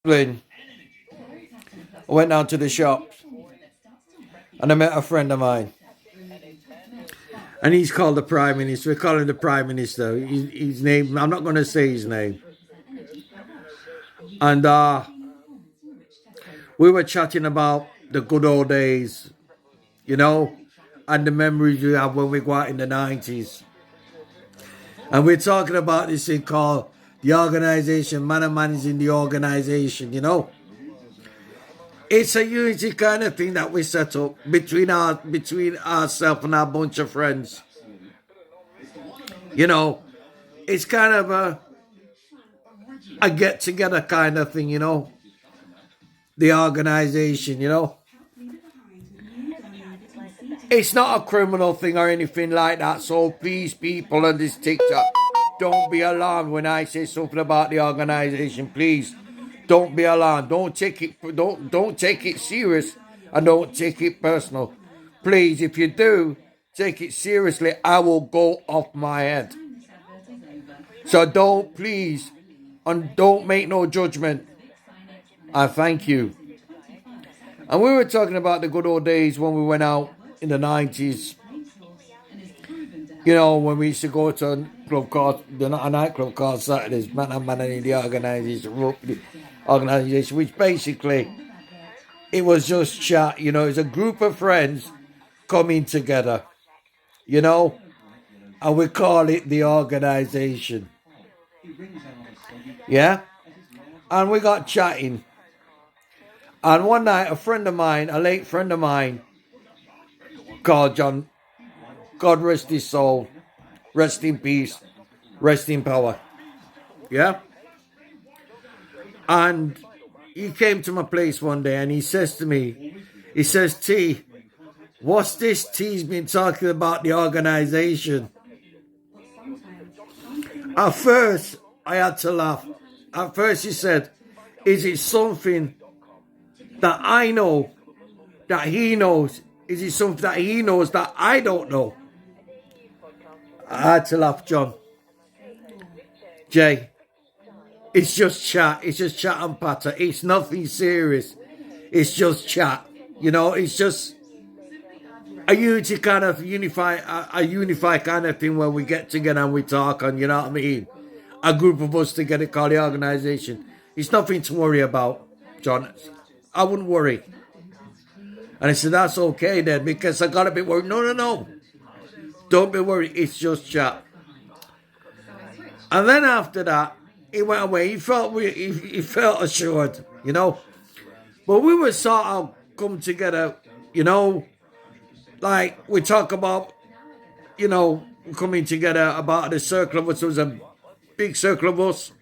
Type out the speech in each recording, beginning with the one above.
I went down to the shop and I met a friend of mine. And he's called the Prime Minister. We call him the Prime Minister. His name, I'm not going to say his name. And we were chatting about the good old days, you know, and the memories we have when we go out in the 90s. And we're talking about this thing called the organization, man and man is in the organization, you know. It's a unity kind of thing that we set up between ourselves and our bunch of friends. You know, it's kind of a get together kind of thing, you know. The organization, you know. It's not a criminal thing or anything like that. So please, people on this TikTok, don't be alarmed when I say something about the organization. Please, don't be alarmed. Don't take it serious and don't take it personal. Please, if you do take it seriously, I will go off my head. So don't make no judgment. I thank you. And we were talking about the good old days when we went out in the 90s. You know, when we used to go to a nightclub called Saturdays, Man and Man in the organization, which basically, it was just chat, you know, it's a group of friends coming together, you know, and we call it the organization. Yeah? And we got chatting. And one night, a late friend of mine, called John, God rest his soul, rest in peace, rest in power. Yeah? And he came to my place one day and he says to me, he says, T, what's this T's been talking about the organization? At first, I had to laugh. At first, he said, is it something that I know that he knows? Is it something that he knows that I don't know? I had to laugh, John. Jay, it's just chat. It's just chat and patter. It's nothing serious. It's just chat. You know, it's just a unity kind of a unified kind of thing where we get together and we talk and, you know what I mean? A group of us together called the organization. It's nothing to worry about, John. I wouldn't worry. And I said, that's okay then, because I got to be worried. No. Don't be worried. It's just chat. And then after that, he went away. He felt assured, you know. But we were sort of come together, you know, like we talk about, you know, coming together about the circle of us. There was a big circle of us.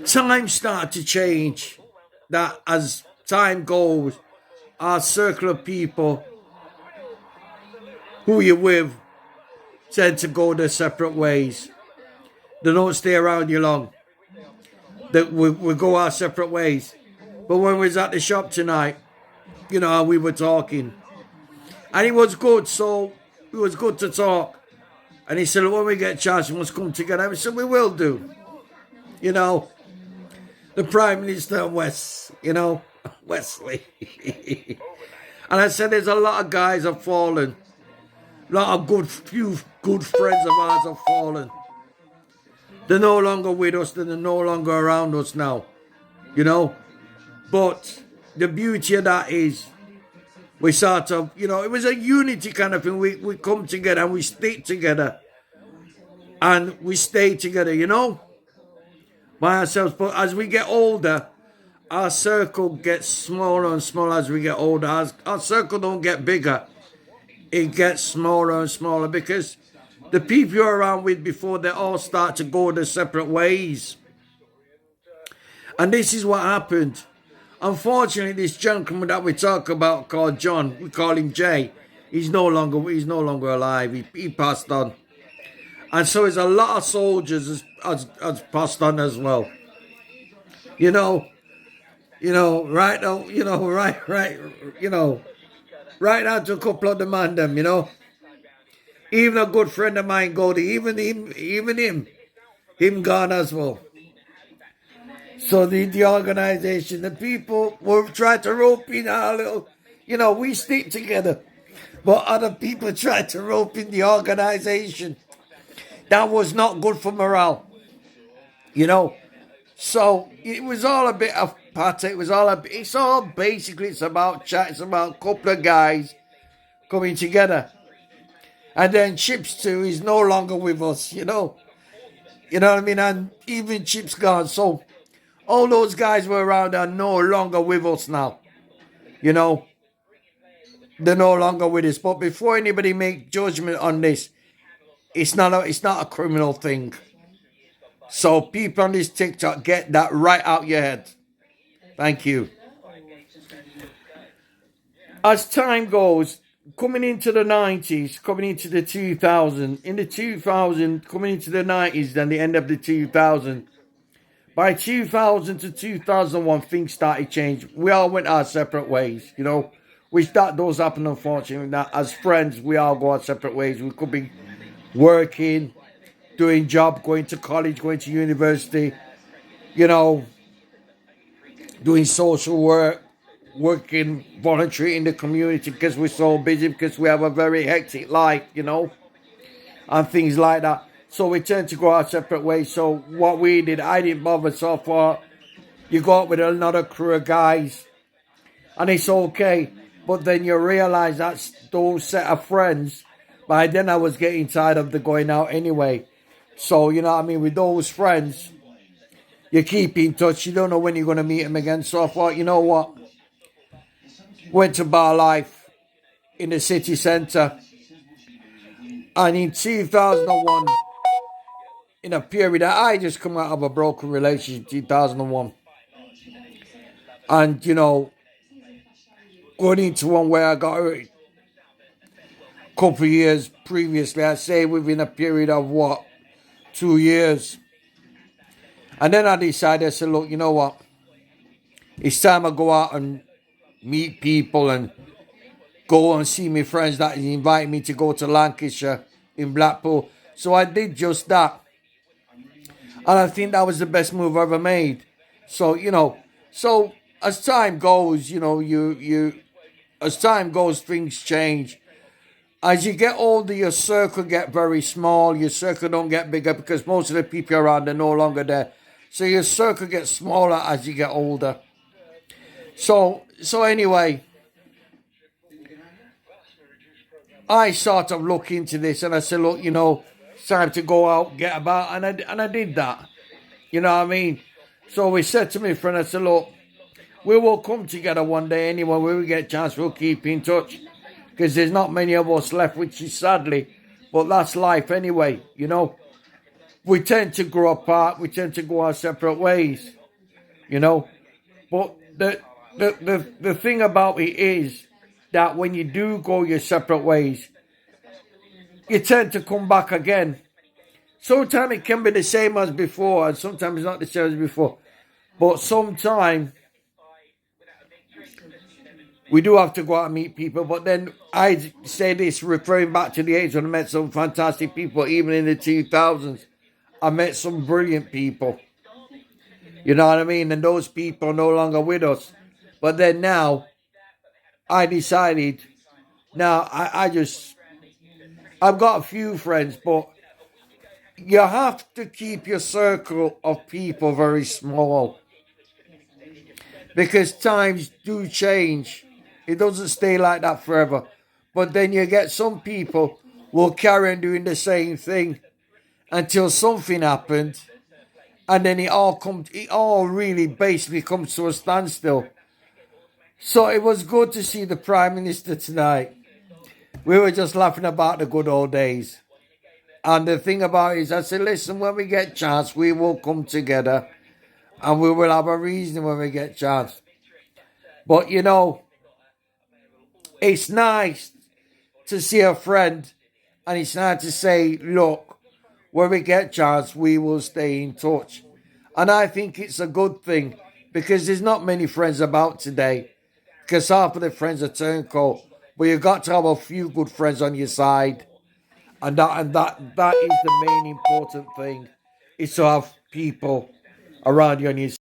Time started to change. That as time goes, our circle of people who you're with tend to go their separate ways. They don't stay around you long. We go our separate ways. But when we was at the shop tonight, you know, we were talking. And it was good, so it was good to talk. And he said, when we get a chance, we must come together. I said, we will do. You know, the Prime Minister and West, you know, Wesley. And I said, there's a lot of guys have fallen. A lot of few good friends of ours have fallen. They're no longer with us. They're no longer around us now. You know? But the beauty of that is we sort of, you know, it was a unity kind of thing. We come together and we stick together. And we stay together, you know? By ourselves. But as we get older, our circle gets smaller and smaller as we get older. Our circle don't get bigger. It gets smaller and smaller because the people you're around with before, they all start to go their separate ways. And this is what happened. Unfortunately, this gentleman that we talk about called John, we call him Jay, he's no longer alive. He passed on. And so there's a lot of soldiers has passed on as well. You know, right now, right now to a couple of them, you know. Even a good friend of mine, Goldie, even him gone as well. So the organization, the people were trying to rope in our little, we stick together. But other people tried to rope in the organization. That was not good for morale, you know. So it was all a bit of patter. It's all basically, it's about chat. It's about a couple of guys coming together. And then Chips too is no longer with us, You know what I mean? And even Chips gone. So all those guys were around are no longer with us now. They're no longer with us. But before anybody make judgment on this, it's not a criminal thing. So people on this TikTok, get that right out your head. Thank you. As time goes, coming into the 90s, coming into the 2000s, in the 2000, coming into the 90s, then the end of the 2000s, by 2000 to 2001, things started changing. We all went our separate ways, Which that does happen, unfortunately. That as friends, we all go our separate ways. We could be working, doing job, going to college, going to university, doing social work, working voluntary in the community because we're so busy, because we have a very hectic life, and things like that. So we tend to go our separate ways. So what we did, I didn't bother so far. You go out with another crew of guys, and it's okay. But then you realize that's those set of friends. By then I was getting tired of the going out anyway. So, with those friends, you keep in touch. You don't know when you're going to meet them again. So I thought, you know what? Went to Bar Life in the city centre. And in 2001, in a period that I just come out of a broken relationship, 2001. And, going into one where I got hurt a couple of years previously, I say within a period of 2 years. And then I decided, I said, look, you know what? It's time I go out and meet people and go and see my friends that invite me to go to Lancashire in Blackpool. So I did just that. And I think that was the best move I ever made. So, so as time goes, as time goes, things change. As you get older, your circle get very small. Your circle don't get bigger because most of the people around are no longer there. So your circle gets smaller as you get older. So anyway, I sort of look into this and I said, look, it's time to go out, get about, and I did that. You know what I mean? So we said to my friend, I said, look, we will come together one day anyway. When we get a chance, we'll keep in touch. Because there's not many of us left, which is sadly, but that's life anyway, We tend to grow apart. We tend to go our separate ways, But the thing about it is that when you do go your separate ways, you tend to come back again. Sometimes it can be the same as before, and sometimes it's not the same as before. But sometimes we do have to go out and meet people. But then I say this, referring back to the age when I met some fantastic people, even in the 2000s. I met some brilliant people. You know what I mean? And those people are no longer with us. But then now, I decided, now I've got a few friends, but you have to keep your circle of people very small. Because times do change. It doesn't stay like that forever. But then you get some people will carry on doing the same thing until something happens. And then it all really basically comes to a standstill. So it was good to see the Prime Minister tonight. We were just laughing about the good old days. And the thing about it is, I said, listen, when we get a chance, we will come together. And we will have a reason when we get a chance. But, it's nice to see a friend. And it's nice to say, look, when we get a chance, we will stay in touch. And I think it's a good thing. Because there's not many friends about today. Because half of the friends are turncoat. But you've got to have a few good friends on your side. And that is the main important thing. Is to have people around you on your